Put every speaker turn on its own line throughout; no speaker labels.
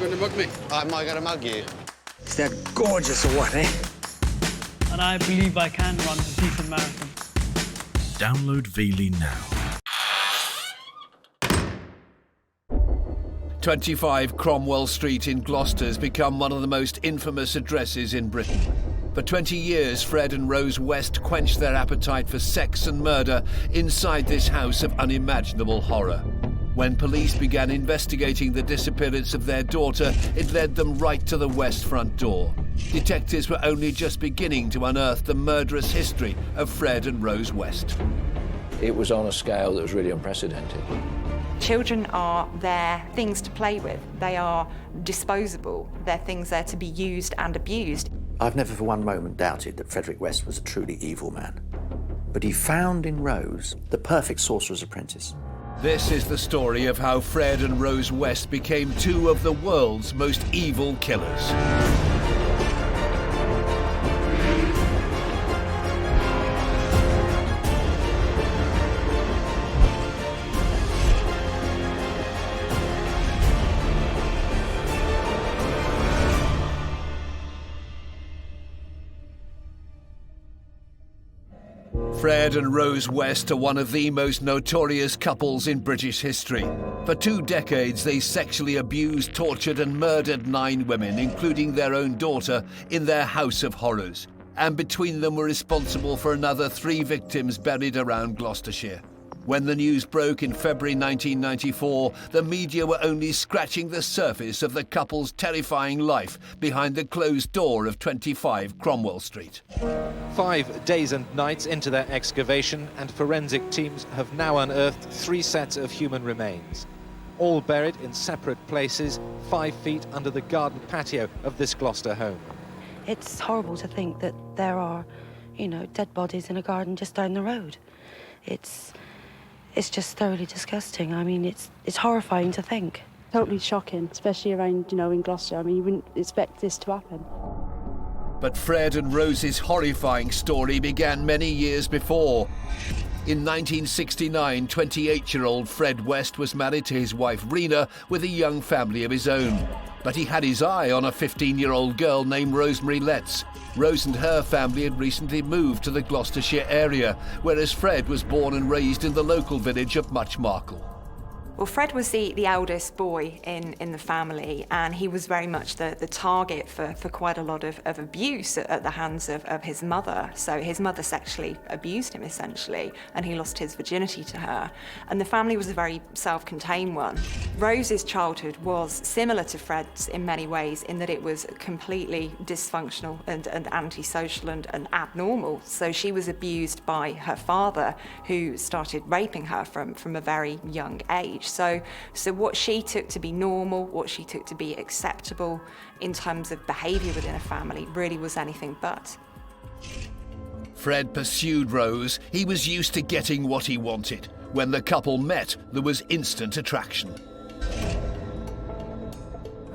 Going to mug me?
Am I going to mug you?
Is that gorgeous or what, eh?
And I believe I can run a decent marathon.
Download Veely now.
25 Cromwell Street in Gloucester has become one of the most infamous addresses in Britain. For 20 years, Fred and Rose West quenched their appetite for sex and murder inside this house of unimaginable horror. When police began investigating the disappearance of their daughter, it led them right to the West front door. Detectives were only just beginning to unearth the murderous history of Fred and Rose West.
It was on a scale that was really unprecedented.
Children are their things to play with. They are disposable. They're things there to be used and abused.
I've never for one moment doubted that Frederick West was a truly evil man. But he found in Rose the perfect sorcerer's apprentice.
This is the story of how Fred and Rose West became two of the world's most evil killers. Fred and Rose West are one of the most notorious couples in British history. For 2 decades, they sexually abused, tortured and murdered 9 women, including their own daughter, in their house of horrors. And between them were responsible for another 3 victims buried around Gloucestershire. When the news broke in February 1994, the media were only scratching the surface of the couple's terrifying life behind the closed door of 25 Cromwell Street.
5 days and nights into their excavation, and forensic teams have now unearthed 3 sets of human remains, all buried in separate places, 5 feet under the garden patio of this Gloucester home.
It's horrible to think that there are, dead bodies in a garden just down the road. It's just thoroughly disgusting. I mean, it's horrifying to think.
Totally shocking, especially around, in Gloucester. I mean, you wouldn't expect this to happen.
But Fred and Rose's horrifying story began many years before. In 1969, 28-year-old Fred West was married to his wife Rena with a young family of his own. But he had his eye on a 15-year-old girl named Rosemary Letts. Rose and her family had recently moved to the Gloucestershire area, whereas Fred was born and raised in the local village of Muchmarkle.
Well, Fred was the eldest boy in the family, and he was very much the target for quite a lot of abuse at the hands of his mother. So his mother sexually abused him, essentially, and he lost his virginity to her. And the family was a very self-contained one. Rose's childhood was similar to Fred's in many ways, in that it was completely dysfunctional and antisocial and abnormal. So she was abused by her father, who started raping her from a very young age. So what she took to be normal, what she took to be acceptable in terms of behaviour within a family, really was anything but.
Fred pursued Rose. He was used to getting what he wanted. When the couple met, there was instant attraction.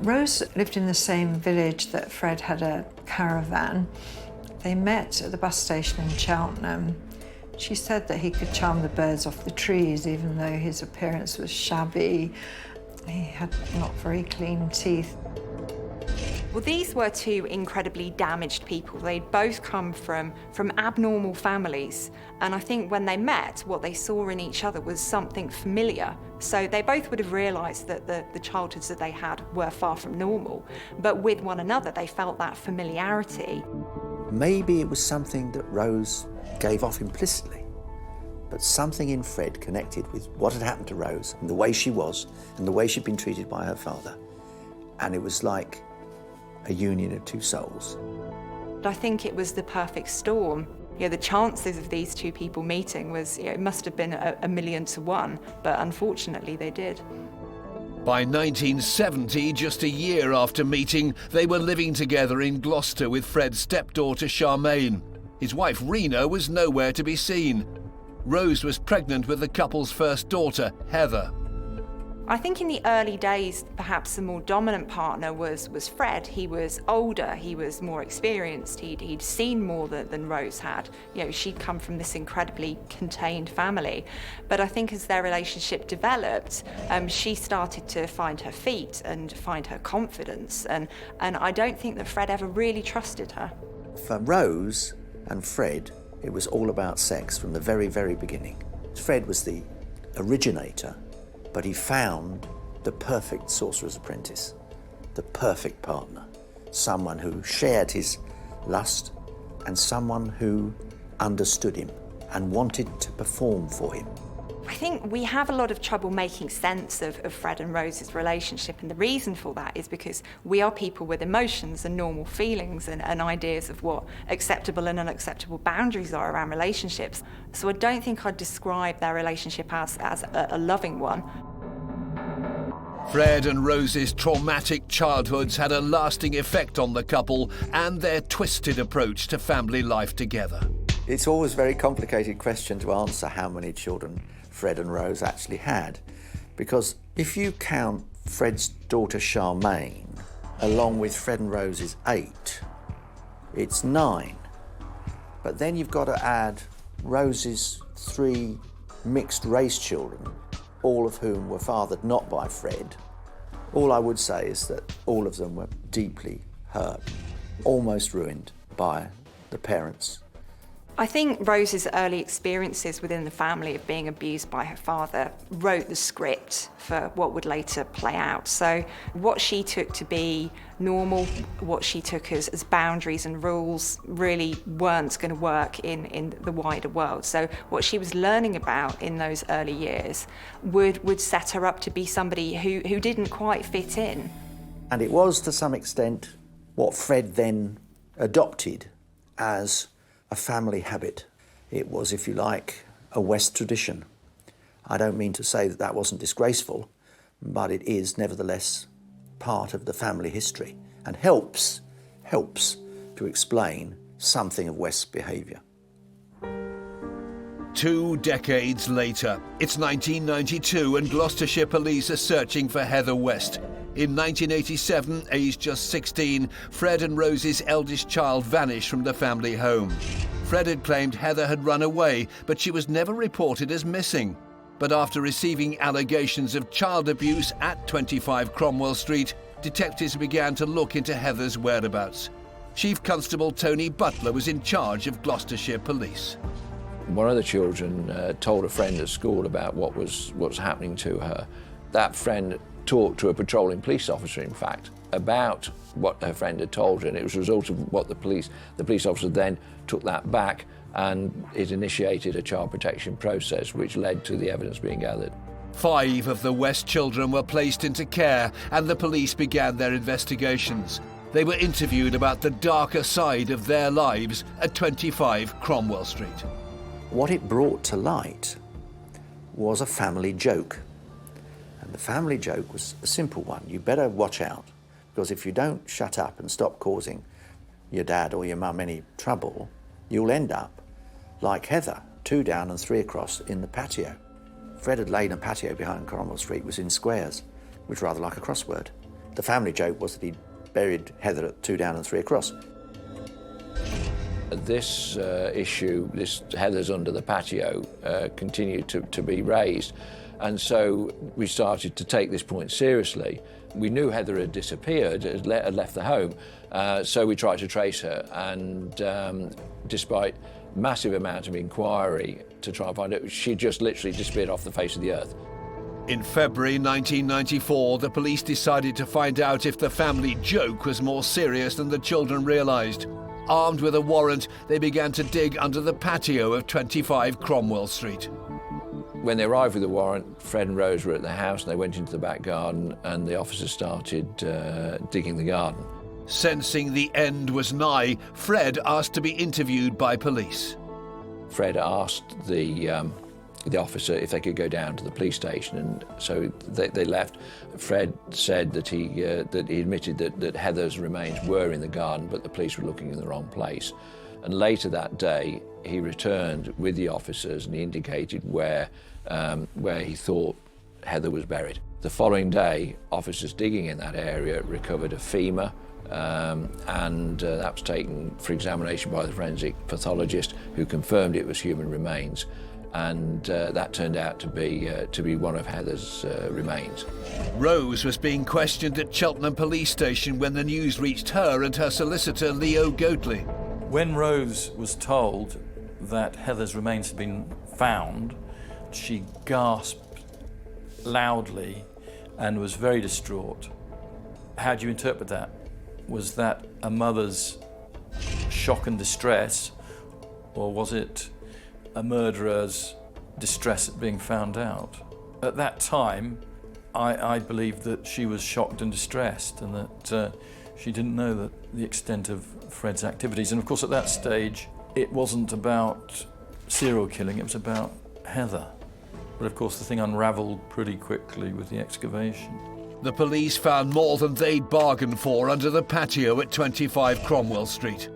Rose lived in the same village that Fred had a caravan. They met at the bus station in Cheltenham. She said that he could charm the birds off the trees, even though his appearance was shabby. He had not very clean teeth.
Well, these were 2 incredibly damaged people. They'd both come from abnormal families, and I think when they met, what they saw in each other was something familiar. So they both would have realised that the childhoods that they had were far from normal, but with one another, they felt that familiarity.
Maybe it was something that Rose gave off implicitly, but something in Fred connected with what had happened to Rose and the way she was and the way she'd been treated by her father. And it was like a union of 2 souls.
I think it was the perfect storm. The chances of these 2 people meeting was, it must have been a million to 1, but unfortunately they did.
By 1970, just a year after meeting, they were living together in Gloucester with Fred's stepdaughter Charmaine. His wife Rena was nowhere to be seen. Rose was pregnant with the couple's first daughter, Heather.
I think in the early days, perhaps the more dominant partner was Fred. He was older, he was more experienced, he'd seen more than Rose had. You know, she'd come from this incredibly contained family. But I think as their relationship developed, she started to find her feet and find her confidence. And I don't think that Fred ever really trusted her.
For Rose and Fred, it was all about sex from the very, very beginning. Fred was the originator, but he found the perfect sorcerer's apprentice, the perfect partner, someone who shared his lust and someone who understood him and wanted to perform for him.
I think we have a lot of trouble making sense of Fred and Rose's relationship, and the reason for that is because we are people with emotions and normal feelings and ideas of what acceptable and unacceptable boundaries are around relationships. So I don't think I'd describe their relationship as a loving one.
Fred and Rose's traumatic childhoods had a lasting effect on the couple and their twisted approach to family life together.
It's always a very complicated question to answer how many children Fred and Rose actually had, because if you count Fred's daughter Charmaine along with Fred and Rose's 8, it's 9. But then you've got to add Rose's 3 mixed race children, all of whom were fathered not by Fred. All I would say is that all of them were deeply hurt, almost ruined by the parents.
I think Rose's early experiences within the family of being abused by her father wrote the script for what would later play out. So what she took to be normal, what she took as boundaries and rules really weren't going to work in the wider world. So what she was learning about in those early years would set her up to be somebody who didn't quite fit in.
And it was, to some extent, what Fred then adopted as a family habit. It was, if you like, a West tradition. I don't mean to say that that wasn't disgraceful, but it is nevertheless part of the family history and helps to explain something of West's behaviour.
2 decades later, it's 1992 and Gloucestershire police are searching for Heather West. In 1987, aged just 16, Fred and Rose's eldest child vanished from the family home. Fred had claimed Heather had run away, but she was never reported as missing. But after receiving allegations of child abuse at 25 Cromwell Street, detectives began to look into Heather's whereabouts. Chief Constable Tony Butler was in charge of Gloucestershire Police.
One of the children told a friend at school about what was happening to her. That friend talked to a patrolling police officer, in fact, about what her friend had told her, and it was a result of what the police officer then took that back, and it initiated a child protection process which led to the evidence being gathered.
5 of the West children were placed into care and the police began their investigations. They were interviewed about the darker side of their lives at 25 Cromwell Street.
What it brought to light was a family joke. And the family joke was a simple one. You better watch out, because if you don't shut up and stop causing your dad or your mum any trouble, you'll end up like Heather, 2 down and 3 across in the patio. Fred had laid a patio behind Cromwell Street, was in squares, which was rather like a crossword. The family joke was that he'd buried Heather at 2 down and 3 across.
This issue, this Heather's under the patio, continued to be raised. And so we started to take this point seriously. We knew Heather had disappeared, had left the home, so we tried to trace her. And despite massive amount of inquiry to try and find her, she just literally disappeared off the face of the earth.
In February 1994, the police decided to find out if the family joke was more serious than the children realised. Armed with a warrant, they began to dig under the patio of 25 Cromwell Street.
When they arrived with the warrant, Fred and Rose were at the house and they went into the back garden and the officers started digging the garden.
Sensing the end was nigh, Fred asked to be interviewed by police.
Fred asked the officer if they could go down to the police station, and so they left. Fred said that he admitted that Heather's remains were in the garden, but the police were looking in the wrong place. And later that day, he returned with the officers and he indicated where he thought Heather was buried. The following day, officers digging in that area recovered a femur, and that was taken for examination by the forensic pathologist, who confirmed it was human remains, and that turned out to be one of Heather's remains.
Rose was being questioned at Cheltenham police station when the news reached her and her solicitor, Leo Goatley.
When Rose was told that Heather's remains had been found, she gasped loudly and was very distraught. How do you interpret that? Was that a mother's shock and distress, or was it a murderer's distress at being found out? At that time, I believed that she was shocked and distressed, and that she didn't know the extent of Fred's activities. And of course, at that stage, it wasn't about serial killing, it was about Heather. But of course, the thing unravelled pretty quickly with the excavation.
The police found more than they'd bargained for under the patio at 25 Cromwell Street.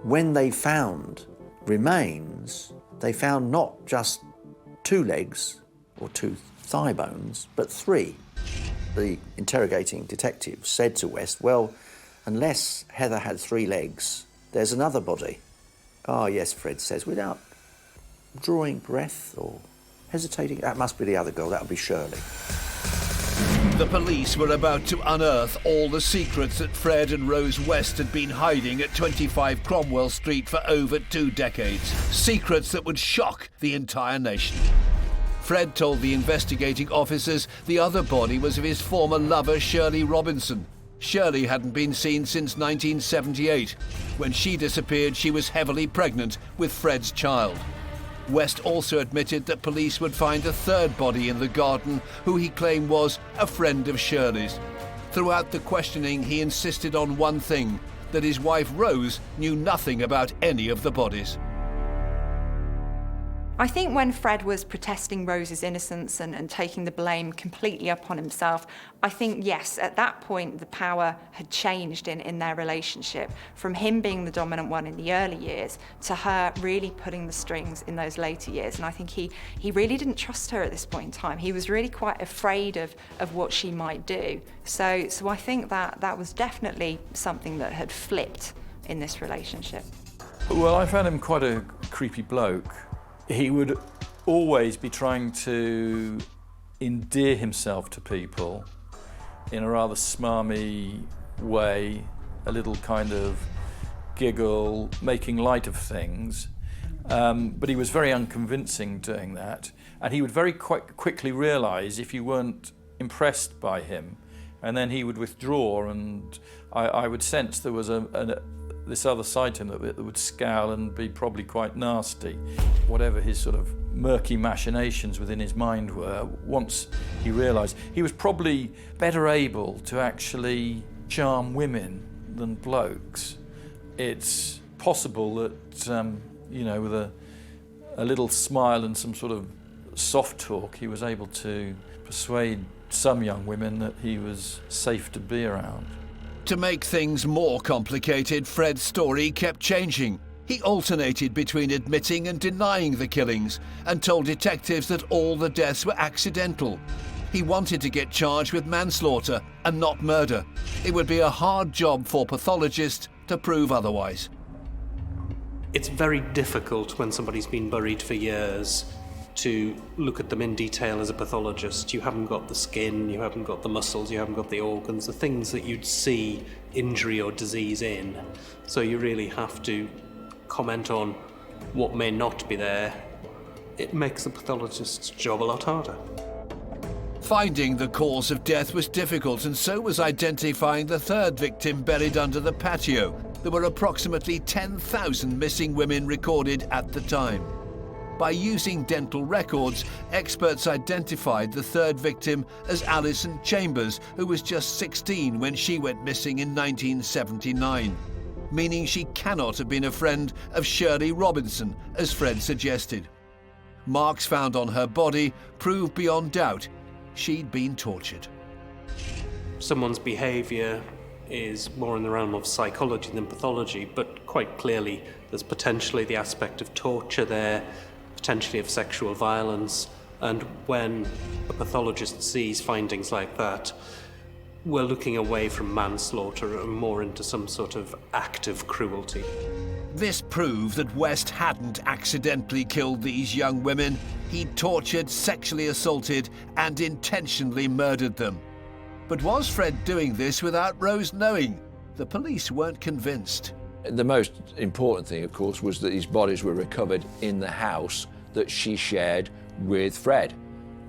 When they found remains, they found not just 2 legs or 2 thigh bones, but 3. The interrogating detective said to West, well, unless Heather had 3 legs, there's another body. Ah, yes, Fred says, without drawing breath or hesitating. That must be the other girl, that'll be Shirley.
The police were about to unearth all the secrets that Fred and Rose West had been hiding at 25 Cromwell Street for over 2 decades. Secrets that would shock the entire nation. Fred told the investigating officers the other body was of his former lover, Shirley Robinson. Shirley hadn't been seen since 1978. When she disappeared, she was heavily pregnant with Fred's child. West also admitted that police would find a 3rd body in the garden, who he claimed was a friend of Shirley's. Throughout the questioning, he insisted on one thing, that his wife Rose knew nothing about any of the bodies.
I think when Fred was protesting Rose's innocence and taking the blame completely upon himself, I think, yes, at that point the power had changed in their relationship, from him being the dominant one in the early years to her really putting the strings in those later years. And I think he really didn't trust her at this point in time. He was really quite afraid of what she might do. So I think that was definitely something that had flipped in this relationship.
Well, I found him quite a creepy bloke. He would always be trying to endear himself to people in a rather smarmy way, a little kind of giggle, making light of things. But he was very unconvincing doing that. And he would very quickly realise if you weren't impressed by him. And then he would withdraw, and I would sense there was this other side to him that would scowl and be probably quite nasty. Whatever his sort of murky machinations within his mind were, once he realised, he was probably better able to actually charm women than blokes. It's possible that, you know, with a little smile and some sort of soft talk, he was able to persuade some young women that he was safe to be around.
To make things more complicated, Fred's story kept changing. He alternated between admitting and denying the killings and told detectives that all the deaths were accidental. He wanted to get charged with manslaughter and not murder. It would be a hard job for pathologists to prove otherwise.
It's very difficult when somebody's been buried for years to look at them in detail as a pathologist. You haven't got the skin, you haven't got the muscles, you haven't got the organs, the things that you'd see injury or disease in. So you really have to comment on what may not be there. It makes the pathologist's job a lot harder.
Finding the cause of death was difficult, and so was identifying the 3rd victim buried under the patio. There were approximately 10,000 missing women recorded at the time. By using dental records, experts identified the 3rd victim as Alison Chambers, who was just 16 when she went missing in 1979, meaning she cannot have been a friend of Shirley Robinson, as Fred suggested. Marks found on her body proved beyond doubt she'd been tortured.
Someone's behaviour is more in the realm of psychology than pathology, but quite clearly there's potentially the aspect of torture there, potentially of sexual violence, And when a pathologist sees findings like that, we're looking away from manslaughter and more into some sort of act of cruelty.
This proved that West hadn't accidentally killed these young women. He'd tortured, sexually assaulted, and intentionally murdered them. But was Fred doing this without Rose knowing? The police weren't convinced.
The most important thing, of course, was that these bodies were recovered in the house that she shared with Fred.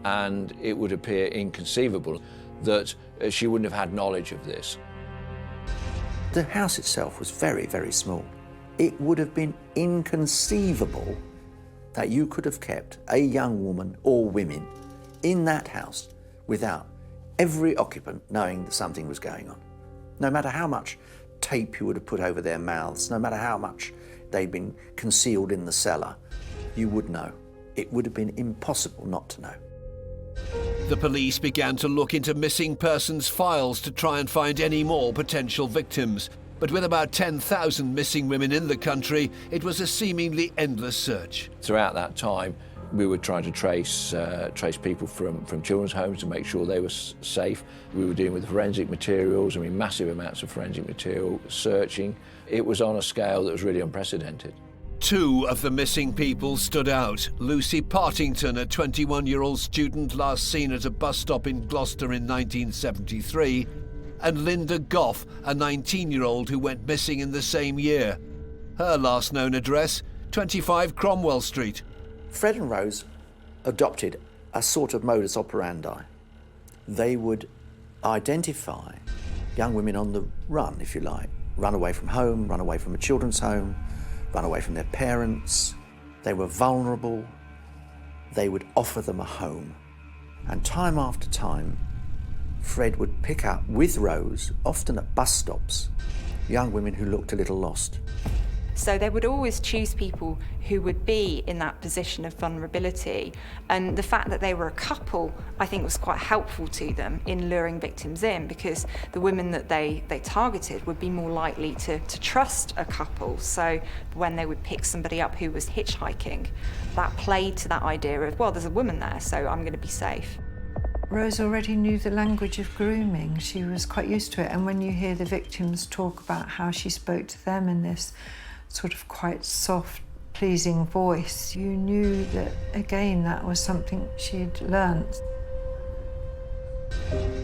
And it would appear inconceivable that she wouldn't have had knowledge of this.
The house itself was very, very small. It would have been inconceivable that you could have kept a young woman or women in that house without every occupant knowing that something was going on. No matter how much tape you would have put over their mouths, no matter how much they'd been concealed in the cellar, you would know. It would have been impossible not to know.
The police began to look into missing persons files to try and find any more potential victims. But with about 10,000 missing women in the country, it was a seemingly endless search.
Throughout that time, we were trying to trace people from children's homes to make sure they were safe. We were dealing with forensic materials, massive amounts of forensic material, searching. It was on a scale that was really unprecedented.
Two of the missing people stood out. Lucy Partington, a 21-year-old student last seen at a bus stop in Gloucester in 1973, and Linda Gough, a 19-year-old who went missing in the same year. Her last known address, 25 Cromwell Street.
Fred and Rose adopted a sort of modus operandi. They would identify young women on the run, if you like, run away from home, run away from a children's home, run away from their parents. They were vulnerable. They would offer them a home. And time after time, Fred would pick up with Rose, often at bus stops, young women who looked a little lost.
So they would always choose people who would be in that position of vulnerability. And the fact that they were a couple, I think, was quite helpful to them in luring victims in, because the women that they targeted would be more likely to trust a couple. So when they would pick somebody up who was hitchhiking, that played to that idea of, well, there's a woman there, so I'm going to be safe.
Rose already knew the language of grooming. She was quite used to it. And when you hear the victims talk about how she spoke to them in this sort of quite soft, pleasing voice, you knew that, again, that was something she'd learnt.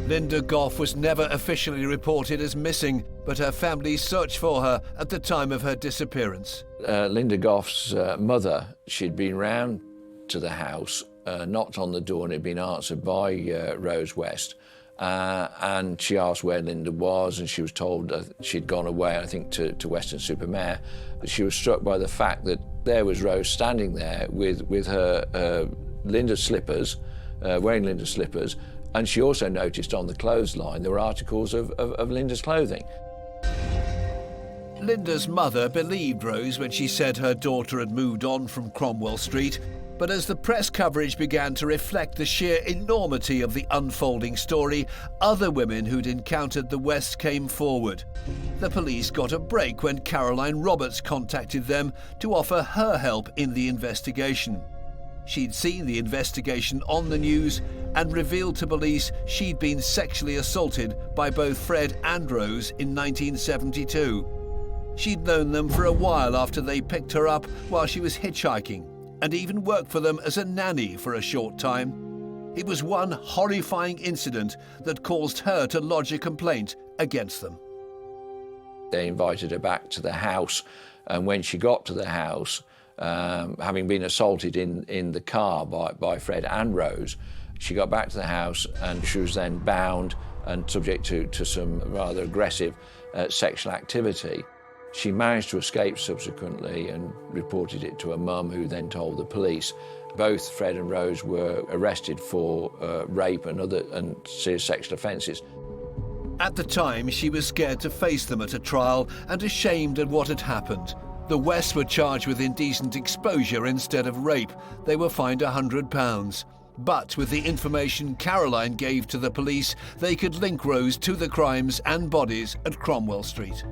Linda Gough was never officially reported as missing, but her family searched for her at the time of her disappearance.
Linda Gough's mother, she'd been round to the house, knocked on the door, and it had been answered by Rose West. And she asked where Linda was, and she was told she'd gone away, I think, to Weston-super-Mare. She was struck by the fact that there was Rose standing there with her Linda's slippers, wearing Linda's slippers, and she also noticed on the clothesline there were articles of Linda's clothing.
Linda's mother believed Rose when she said her daughter had moved on from Cromwell Street. But as the press coverage began to reflect the sheer enormity of the unfolding story, other women who'd encountered the West came forward. The police got a break when Caroline Roberts contacted them to offer her help in the investigation. She'd seen the investigation on the news and revealed to police she'd been sexually assaulted by both Fred and Rose in 1972. She'd known them for a while after they picked her up while she was hitchhiking, and even worked for them as a nanny for a short time. It was one horrifying incident that caused her to lodge a complaint against them.
They invited her back to the house, and when she got to the house, having been assaulted in the car by Fred and Rose, she got back to the house and she was then bound and subject to some rather aggressive sexual activity. She managed to escape subsequently and reported it to her mum, who then told the police. Both Fred and Rose were arrested for rape and serious sexual offences.
At the time, she was scared to face them at a trial and ashamed at what had happened. The West were charged with indecent exposure instead of rape. They were fined £100. But with the information Caroline gave to the police, they could link Rose to the crimes and bodies at Cromwell Street.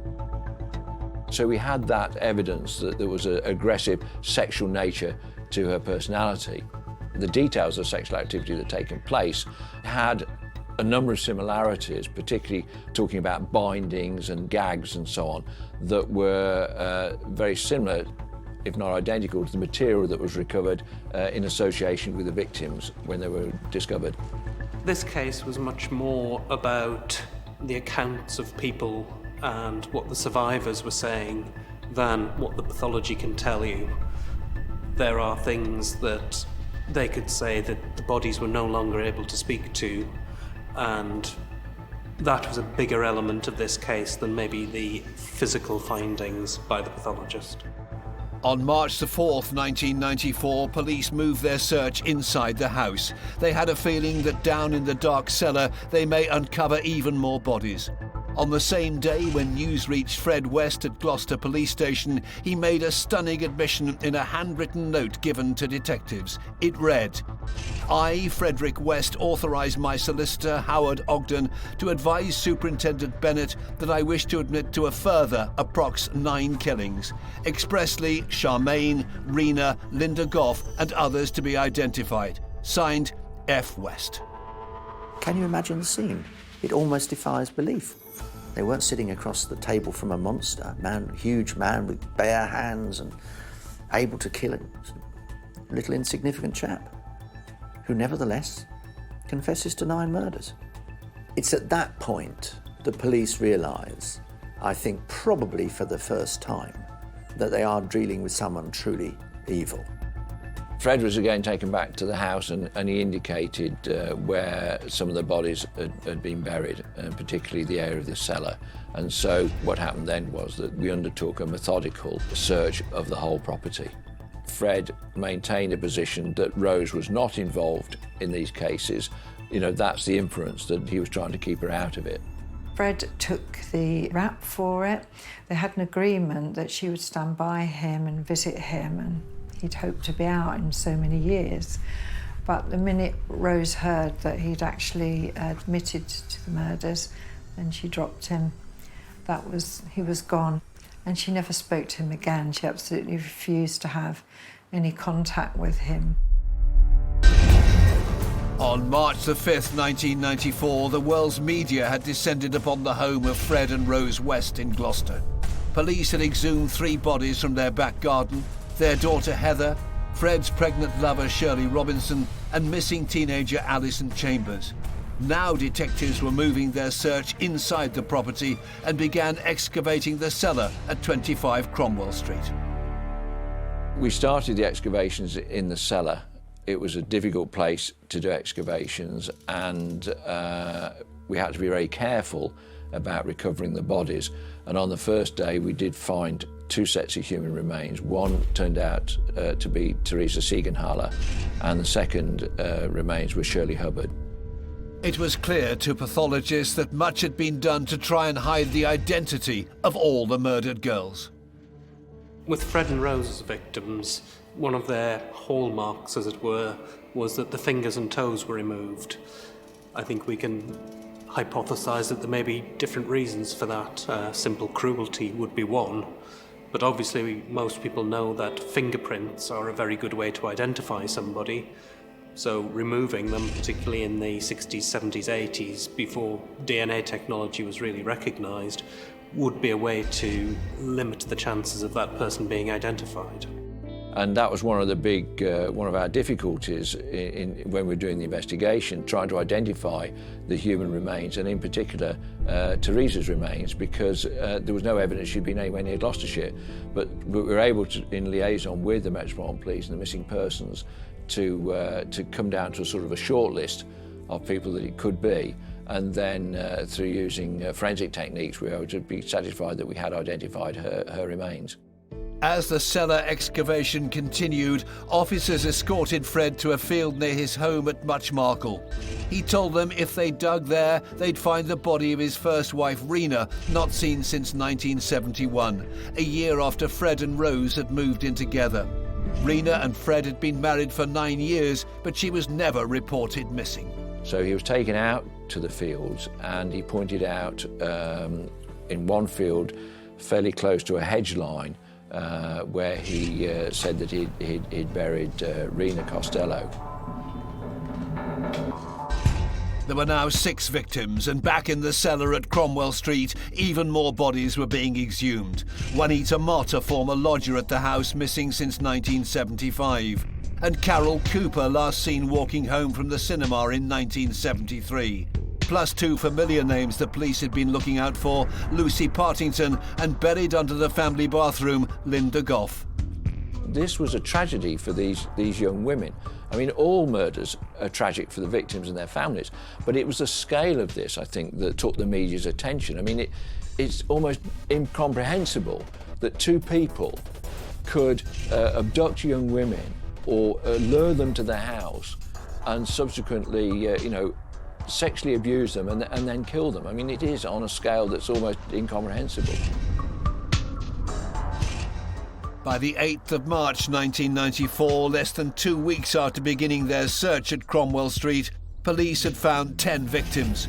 So we had that evidence that there was an aggressive sexual nature to her personality. The details of sexual activity that had taken place had a number of similarities, particularly talking about bindings and gags and so on, that were very similar, if not identical, to the material that was recovered in association with the victims when they were discovered.
This case was much more about the accounts of people and what the survivors were saying than what the pathology can tell you. There are things that they could say that the bodies were no longer able to speak to, and that was a bigger element of this case than maybe the physical findings by the pathologist.
On March the 4th, 1994, police moved their search inside the house. They had a feeling that down in the dark cellar they may uncover even more bodies. On the same day, when news reached Fred West at Gloucester Police Station, he made a stunning admission in a handwritten note given to detectives. It read, "I, Frederick West, authorise my solicitor, Howard Ogden, to advise Superintendent Bennett that I wish to admit to a further approx 9 killings. Expressly, Charmaine, Rena, Linda Gough, and others to be identified. Signed, F. West."
Can you imagine the scene? It almost defies belief. They weren't sitting across the table from a monster, huge man with bare hands and able to kill a little insignificant chap, who nevertheless confesses to 9 murders. It's at that point the police realise, I think probably for the first time, that they are dealing with someone truly evil.
Fred was again taken back to the house and he indicated where some of the bodies had been buried, particularly the area of the cellar. And so what happened then was that we undertook a methodical search of the whole property. Fred maintained a position that Rose was not involved in these cases. You know, that's the inference, that he was trying to keep her out of it.
Fred took the rap for it. They had an agreement that she would stand by him and visit him, and he'd hoped to be out in so many years. But the minute Rose heard that he'd actually admitted to the murders, then she dropped him. He was gone. And she never spoke to him again. She absolutely refused to have any contact with him.
On March the 5th, 1994, the world's media had descended upon the home of Fred and Rose West in Gloucester. Police had exhumed 3 bodies from their back garden: their daughter Heather, Fred's pregnant lover Shirley Robinson, and missing teenager Alison Chambers. Now detectives were moving their search inside the property and began excavating the cellar at 25 Cromwell Street.
We started the excavations in the cellar. It was a difficult place to do excavations, and we had to be very careful about recovering the bodies. And on the first day we did find 2 sets of human remains. One turned out to be Teresa Siegenthaler, and the second remains were Shirley Hubbard.
It was clear to pathologists that much had been done to try and hide the identity of all the murdered girls.
With Fred and Rose's victims, one of their hallmarks, as it were, was that the fingers and toes were removed. I think we can hypothesise that there may be different reasons for that. Simple cruelty would be one. But obviously most people know that fingerprints are a very good way to identify somebody. So removing them, particularly in the 60s, 70s, 80s, before DNA technology was really recognised, would be a way to limit the chances of that person being identified.
And that was one of the big, one of our difficulties when we were doing the investigation, trying to identify the human remains, and in particular Teresa's remains, because there was no evidence she'd been anywhere near Gloucestershire. But we were able to, in liaison with the Metropolitan Police and the missing persons, to come down to a sort of a short list of people that it could be. And then through using forensic techniques, we were able to be satisfied that we had identified her remains.
As the cellar excavation continued, officers escorted Fred to a field near his home at Muchmarkle. He told them if they dug there, they'd find the body of his first wife, Rena, not seen since 1971, a year after Fred and Rose had moved in together. Rena and Fred had been married for 9 years, but she was never reported missing.
So he was taken out to the fields, and he pointed out in one field, fairly close to a hedge line, where he said that he'd buried Rena Costello.
There were now 6 victims, and back in the cellar at Cromwell Street, even more bodies were being exhumed. Juanita Mott, a former lodger at the house, missing since 1975. And Carol Cooper, last seen walking home from the cinema in 1973. Plus 2 familiar names the police had been looking out for, Lucy Partington, and buried under the family bathroom, Linda Gough.
This was a tragedy for these young women. I mean, all murders are tragic for the victims and their families, but it was the scale of this, I think, that took the media's attention. I mean, it's almost incomprehensible that 2 people could abduct young women or lure them to their house and subsequently, sexually abuse them and then kill them. I mean, it is on a scale that's almost incomprehensible.
By the 8th of March 1994, less than 2 weeks after beginning their search at Cromwell Street, police had found 10 victims.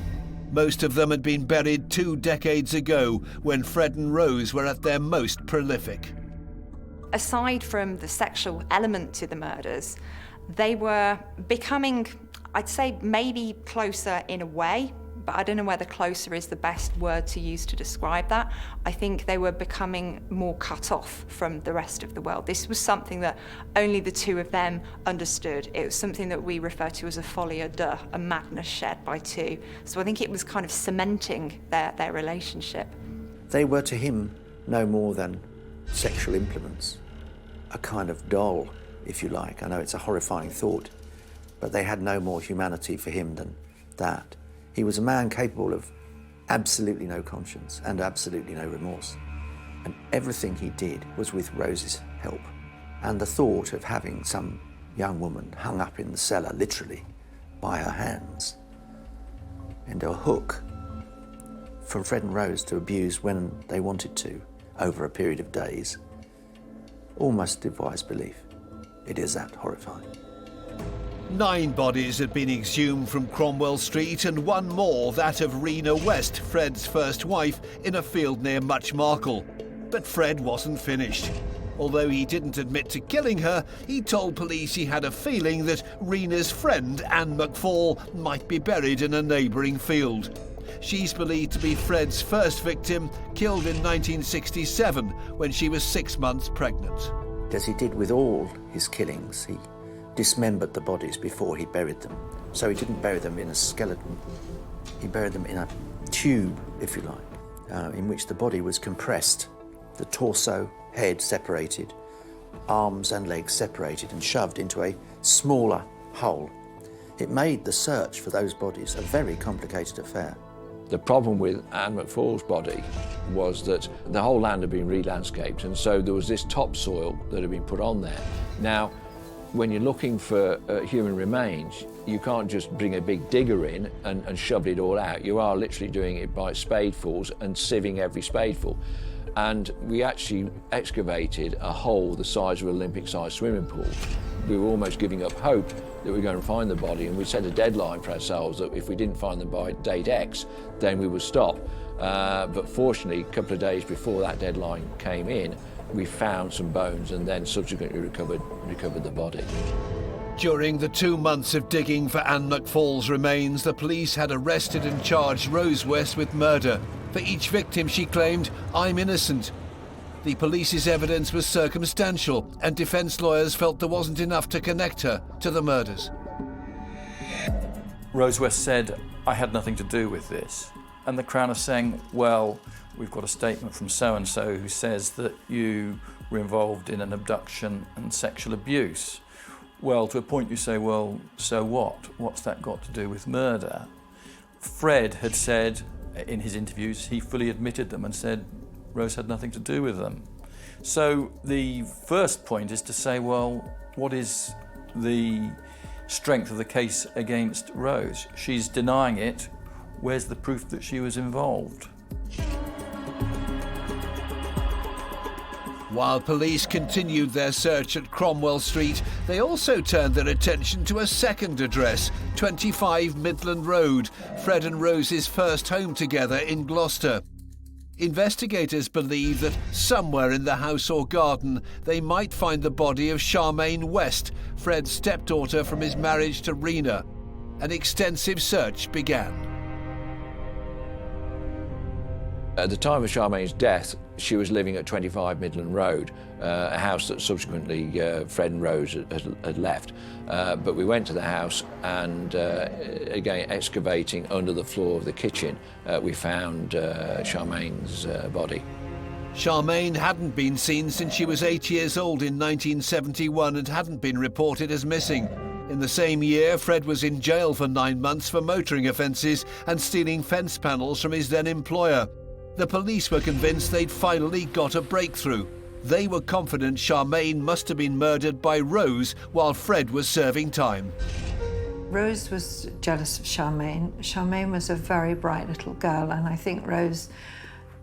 Most of them had been buried 2 decades ago, when Fred and Rose were at their most prolific.
Aside from the sexual element to the murders, they were becoming, I'd say, maybe closer in a way, but I don't know whether closer is the best word to use to describe that. I think they were becoming more cut off from the rest of the world. This was something that only the 2 of them understood. It was something that we refer to as a folie à deux, a madness shared by 2. So I think it was kind of cementing their relationship.
They were to him no more than sexual implements, a kind of doll, if you like. I know it's a horrifying thought, but they had no more humanity for him than that. He was a man capable of absolutely no conscience and absolutely no remorse. And everything he did was with Rose's help. And the thought of having some young woman hung up in the cellar, literally, by her hands, and a hook for Fred and Rose to abuse when they wanted to, over a period of days, almost defies belief. It is that horrifying.
9 bodies had been exhumed from Cromwell Street, and 1 more, that of Rena West, Fred's first wife, in a field near Muchmarkle. But Fred wasn't finished. Although he didn't admit to killing her, he told police he had a feeling that Rena's friend, Anne McFall, might be buried in a neighbouring field. She's believed to be Fred's first victim, killed in 1967, when she was 6 months pregnant.
As he did with all his killings, he dismembered the bodies before he buried them. So he didn't bury them in a skeleton. He buried them in a tube, if you like, in which the body was compressed, the torso, head separated, arms and legs separated and shoved into a smaller hole. It made the search for those bodies a very complicated affair.
The problem with Anne McFall's body was that the whole land had been re-landscaped, and so there was this topsoil that had been put on there. Now, when you're looking for human remains, you can't just bring a big digger in and shove it all out. You are literally doing it by spadefuls and sieving every spadeful. And we actually excavated a hole the size of an Olympic-sized swimming pool. We were almost giving up hope that we were going to find the body, and we set a deadline for ourselves that if we didn't find them by date X, then we would stop. But fortunately, a couple of days before that deadline came in, we found some bones and then subsequently recovered the body.
During the 2 months of digging for Anne McFall's remains, the police had arrested and charged Rose West with murder. For each victim, she claimed, "I'm innocent." The police's evidence was circumstantial, and defence lawyers felt there wasn't enough to connect her to the murders.
Rose West said, "I had nothing to do with this." And the Crown are saying, well, we've got a statement from so-and-so who says that you were involved in an abduction and sexual abuse. Well, to a point you say, well, so what? What's that got to do with murder? Fred had said in his interviews, he fully admitted them and said Rose had nothing to do with them. So the first point is to say, well, what is the strength of the case against Rose? She's denying it. Where's the proof that she was involved?
While police continued their search at Cromwell Street, they also turned their attention to a second address, 25 Midland Road, Fred and Rose's first home together in Gloucester. Investigators believe that somewhere in the house or garden they might find the body of Charmaine West, Fred's stepdaughter from his marriage to Rena. An extensive search began.
At the time of Charmaine's death, she was living at 25 Midland Road, a house that subsequently Fred and Rose had left. But we went to the house and, again, excavating under the floor of the kitchen, we found Charmaine's body.
Charmaine hadn't been seen since she was 8 years old in 1971 and hadn't been reported as missing. In the same year, Fred was in jail for 9 months for motoring offences and stealing fence panels from his then employer. The police were convinced they'd finally got a breakthrough. They were confident Charmaine must have been murdered by Rose while Fred was serving time.
Rose was jealous of Charmaine. Charmaine was a very bright little girl, and I think Rose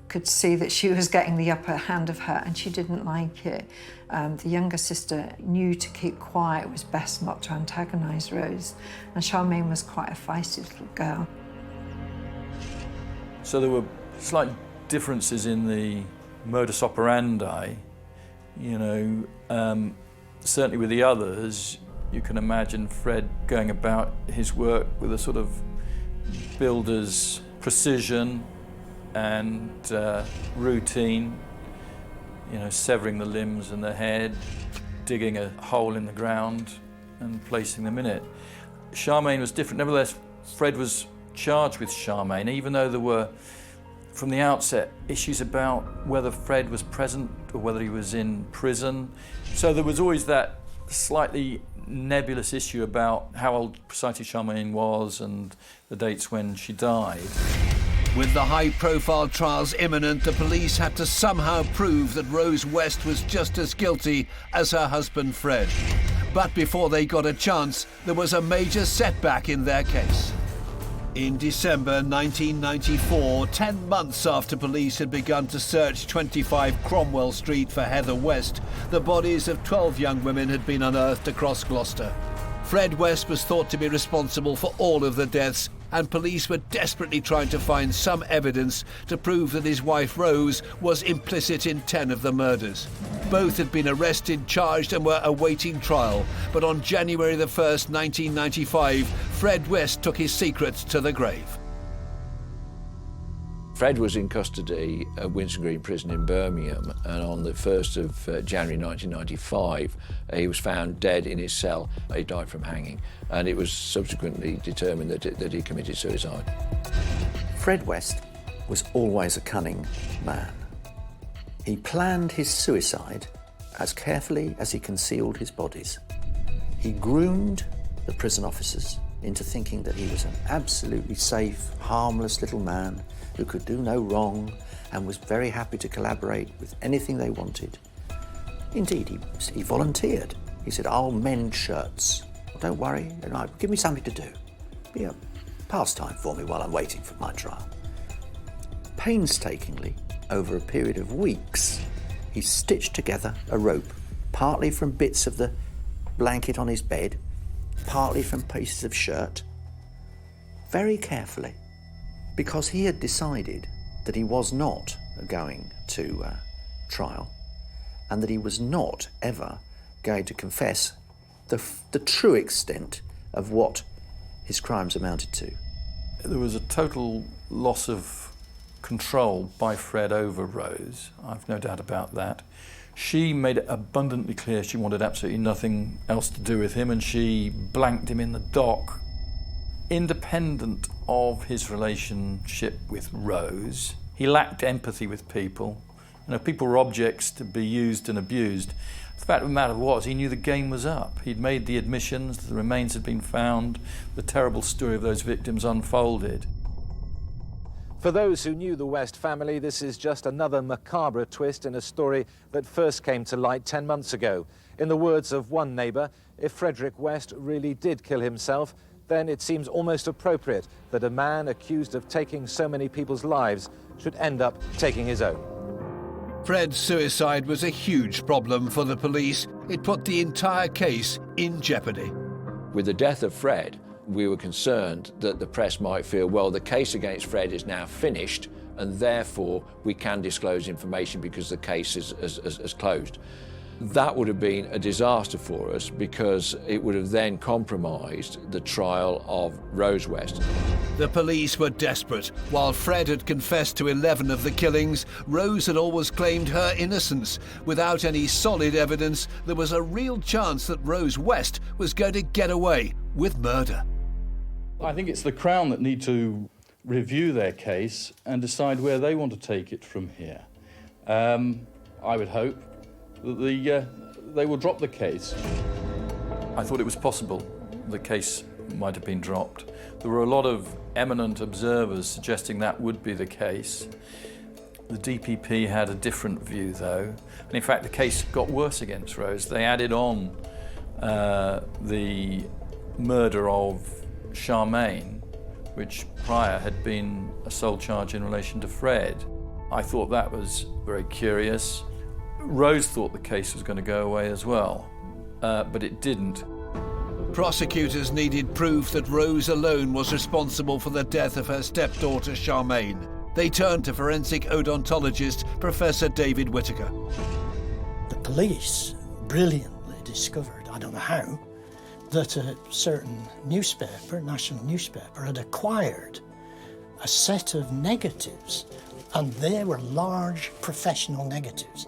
could see that she was getting the upper hand of her, and she didn't like it. The younger sister knew to keep quiet. It was best not to antagonise Rose, and Charmaine was quite a feisty little girl.
So there were slight differences in the modus operandi. You know, certainly with the others, you can imagine Fred going about his work with a sort of builder's precision and routine, you know, severing the limbs and the head, digging a hole in the ground and placing them in it. Charmaine was different. Nevertheless, Fred was charged with Charmaine, even though there were, from the outset, issues about whether Fred was present or whether he was in prison. So there was always that slightly nebulous issue about how old precisely Charmaine was and the dates when she died.
With the high-profile trials imminent, the police had to somehow prove that Rose West was just as guilty as her husband Fred. But before they got a chance, there was a major setback in their case. In December 1994, 10 months after police had begun to search 25 Cromwell Street for Heather West, the bodies of 12 young women had been unearthed across Gloucester. Fred West was thought to be responsible for all of the deaths, and police were desperately trying to find some evidence to prove that his wife Rose was implicit in 10 of the murders. Both had been arrested, charged and were awaiting trial, but on January the 1st, 1995, Fred West took his secrets to the grave.
Fred was in custody at Winson Green Prison in Birmingham, and on the 1st of January 1995, he was found dead in his cell. He died from hanging, and it was subsequently determined that he committed suicide.
Fred West was always a cunning man. He planned his suicide as carefully as he concealed his bodies. He groomed the prison officers into thinking that he was an absolutely safe, harmless little man who could do no wrong and was very happy to collaborate with anything they wanted. Indeed, he volunteered. He said, "I'll mend shirts. Don't worry, give me something to do. Be a pastime for me while I'm waiting for my trial." Painstakingly, over a period of weeks, he stitched together a rope, partly from bits of the blanket on his bed, partly from pieces of shirt, very carefully, because he had decided that he was not going to trial and that he was not ever going to confess the true extent of what his crimes amounted to.
There was a total loss of control by Fred over Rose. I've no doubt about that. She made it abundantly clear she wanted absolutely nothing else to do with him, and she blanked him in the dock. Independent of his relationship with Rose, he lacked empathy with people. You know, people were objects to be used and abused. The fact of the matter was, he knew the game was up. He'd made the admissions, the remains had been found, the terrible story of those victims unfolded.
For those who knew the West family, this is just another macabre twist in a story that first came to light 10 months ago. In the words of one neighbour, if Frederick West really did kill himself, then it seems almost appropriate that a man accused of taking so many people's lives should end up taking his own.
Fred's suicide was a huge problem for the police. It put the entire case in jeopardy.
With the death of Fred, we were concerned that the press might feel, well, the case against Fred is now finished and therefore we can disclose information because the case is closed. That would have been a disaster for us because it would have then compromised the trial of Rose West.
The police were desperate. While Fred had confessed to 11 of the killings, Rose had always claimed her innocence. Without any solid evidence, there was a real chance that Rose West was going to get away with murder.
I think it's the Crown that need to review their case and decide where they want to take it from here. I would hope that they will drop the case. I thought it was possible the case might have been dropped. There were a lot of eminent observers suggesting that would be the case. The DPP had a different view, though. And in fact, the case got worse against Rose. They added on the murder of Charmaine, which prior had been a sole charge in relation to Fred. I thought that was very curious. Rose thought the case was going to go away as well, but it didn't.
Prosecutors needed proof that Rose alone was responsible for the death of her stepdaughter Charmaine. They turned to forensic odontologist Professor David Whittaker.
The police brilliantly discovered, I don't know how, that a certain newspaper, national newspaper, had acquired a set of negatives, and they were large professional negatives,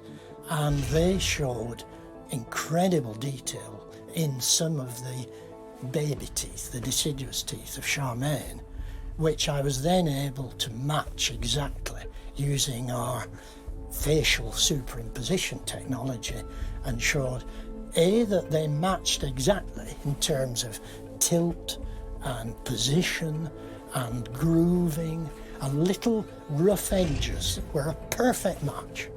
and they showed incredible detail in some of the baby teeth, the deciduous teeth of Charmaine, which I was then able to match exactly using our facial superimposition technology, and showed that they matched exactly in terms of tilt and position and grooving, and little rough edges were a perfect match.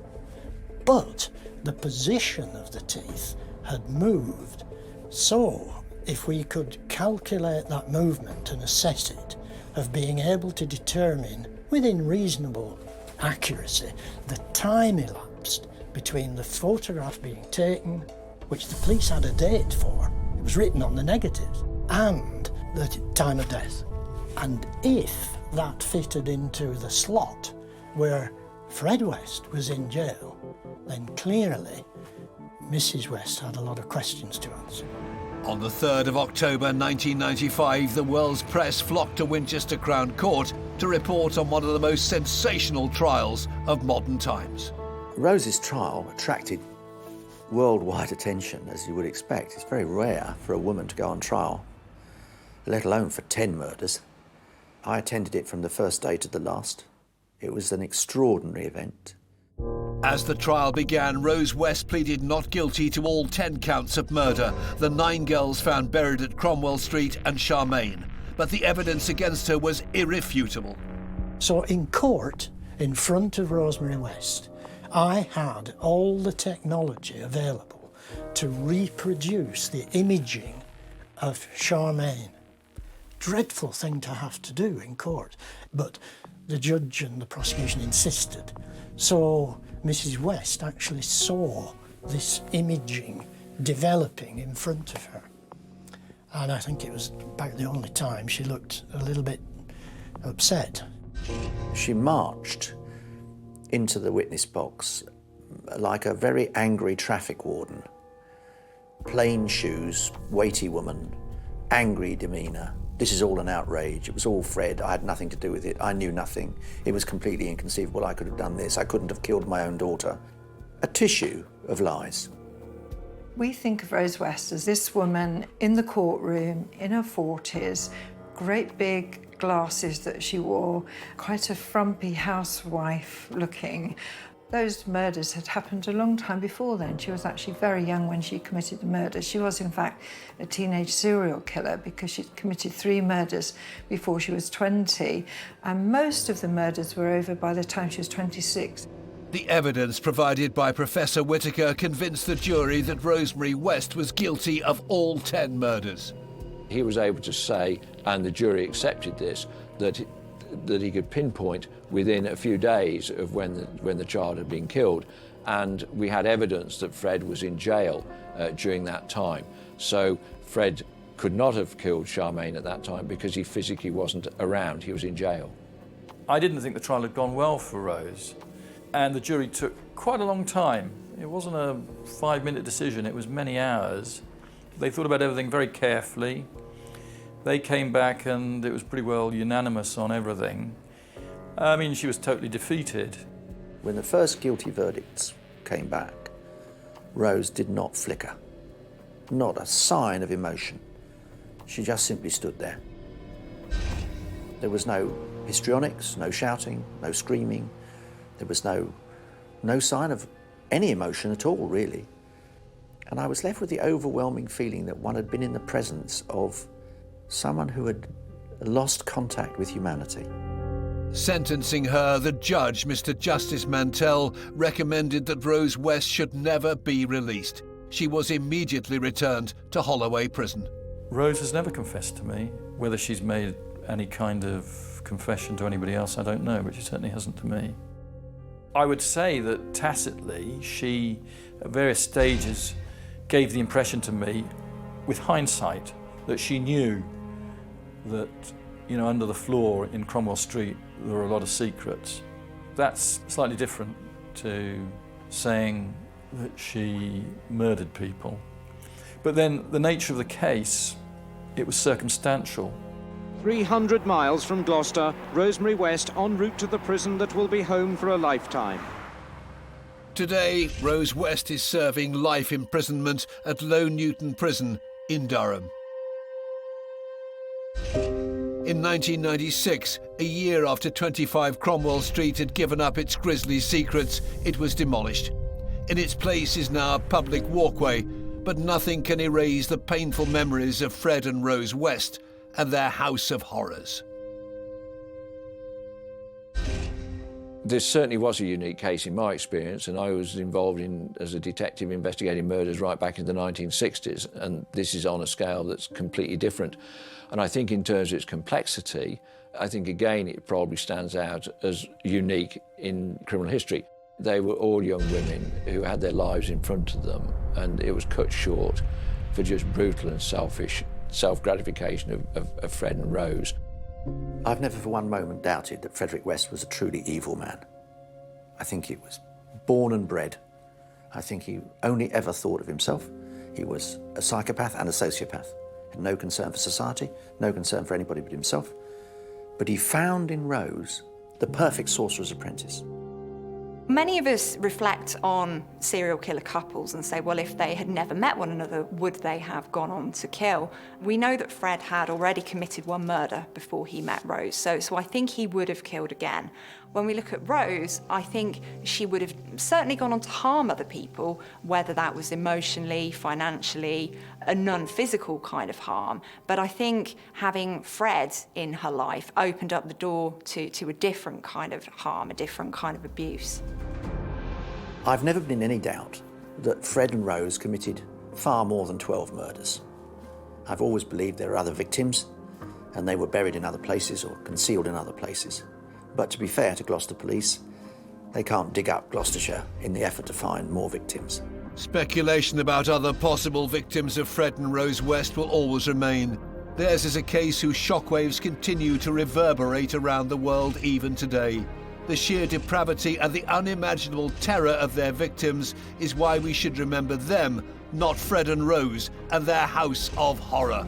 But the position of the teeth had moved, so if we could calculate that movement and assess it, of being able to determine within reasonable accuracy the time elapsed between the photograph being taken, which the police had a date for, it was written on the negatives, and the time of death. And if that fitted into the slot where Fred West was in jail, then clearly Mrs. West had a lot of questions to answer.
On the 3rd of October 1995, the world's press flocked to Winchester Crown Court to report on one of the most sensational trials of modern times.
Rose's trial attracted worldwide attention, as you would expect. It's very rare for a woman to go on trial, let alone for 10 murders. I attended it from the first day to the last. It was an extraordinary event.
As the trial began, Rose West pleaded not guilty to all 10 counts of murder, the 9 girls found buried at Cromwell Street and Charmaine. But the evidence against her was irrefutable.
So in court, in front of Rosemary West, I had all the technology available to reproduce the imaging of Charmaine. Dreadful thing to have to do in court, but the judge and the prosecution insisted. So Mrs. West actually saw this imaging developing in front of her. And I think it was about the only time she looked a little bit upset.
She marched into the witness box like a very angry traffic warden. Plain shoes, weighty woman, angry demeanour. This is all an outrage. It was all Fred. I had nothing to do with it. I knew nothing. It was completely inconceivable I could have done this. I couldn't have killed my own daughter. A tissue of lies.
We think of Rose West as this woman in the courtroom, in her 40s, great big glasses that she wore, quite a frumpy housewife looking. Those murders had happened a long time before then. She was actually very young when she committed the murder. She was, in fact, a teenage serial killer because she'd committed 3 murders before she was 20, and most of the murders were over by the time she was 26.
The evidence provided by Professor Whittaker convinced the jury that Rosemary West was guilty of all 10 murders.
He was able to say, and the jury accepted this, that he could pinpoint within a few days of when the child had been killed, and we had evidence that Fred was in jail during that time. So Fred could not have killed Charmaine at that time because he physically wasn't around, he was in jail. I didn't think the trial had gone well for Rose, and the jury took quite a long time
It wasn't a 5-minute decision, it was many hours. They thought about everything very carefully. They came back and it was pretty well unanimous on everything. I mean, she was totally defeated.
When the first guilty verdicts came back, Rose did not flicker. Not a sign of emotion. She just simply stood there. There was no histrionics, no shouting, no screaming. There was no sign of any emotion at all, really. And I was left with the overwhelming feeling that one had been in the presence of someone who had lost contact with humanity.
Sentencing her, the judge, Mr. Justice Mantell, recommended that Rose West should never be released. She was immediately returned to Holloway Prison.
Rose has never confessed to me. Whether she's made any kind of confession to anybody else, I don't know, but she certainly hasn't to me. I would say that tacitly, she, at various stages, gave the impression to me, with hindsight, that she knew that, you know, under the floor in Cromwell Street, there were a lot of secrets. That's slightly different to saying that she murdered people. But then the nature of the case, it was circumstantial.
300 miles from Gloucester, Rosemary West en route to the prison that will be home for a lifetime.
Today, Rose West is serving life imprisonment at Low Newton Prison in Durham. In 1996, a year after 25 Cromwell Street had given up its grisly secrets, it was demolished. In its place is now a public walkway, but nothing can erase the painful memories of Fred and Rose West and their house of horrors.
This certainly was a unique case in my experience, and I was involved as a detective investigating murders right back in the 1960s, and this is on a scale that's completely different. And I think in terms of its complexity, I think again it probably stands out as unique in criminal history. They were all young women who had their lives in front of them, and it was cut short for just brutal and selfish self-gratification of Fred and Rose.
I've never for one moment doubted that Frederick West was a truly evil man. I think he was born and bred. I think he only ever thought of himself. He was a psychopath and a sociopath. Had no concern for society, no concern for anybody but himself. But he found in Rose the perfect sorcerer's apprentice.
Many of us reflect on serial killer couples and say, well, if they had never met one another, would they have gone on to kill? We know that Fred had already committed one murder before he met Rose, so I think he would have killed again. When we look at Rose, I think she would have certainly gone on to harm other people, whether that was emotionally, financially, a non-physical kind of harm. But I think having Fred in her life opened up the door to a different kind of harm, a different kind of abuse.
I've never been in any doubt that Fred and Rose committed far more than 12 murders. I've always believed there are other victims, and they were buried in other places or concealed in other places. But to be fair to Gloucester Police, they can't dig up Gloucestershire in the effort to find more victims.
Speculation about other possible victims of Fred and Rose West will always remain. Theirs is a case whose shockwaves continue to reverberate around the world even today. The sheer depravity and the unimaginable terror of their victims is why we should remember them, not Fred and Rose and their house of horror.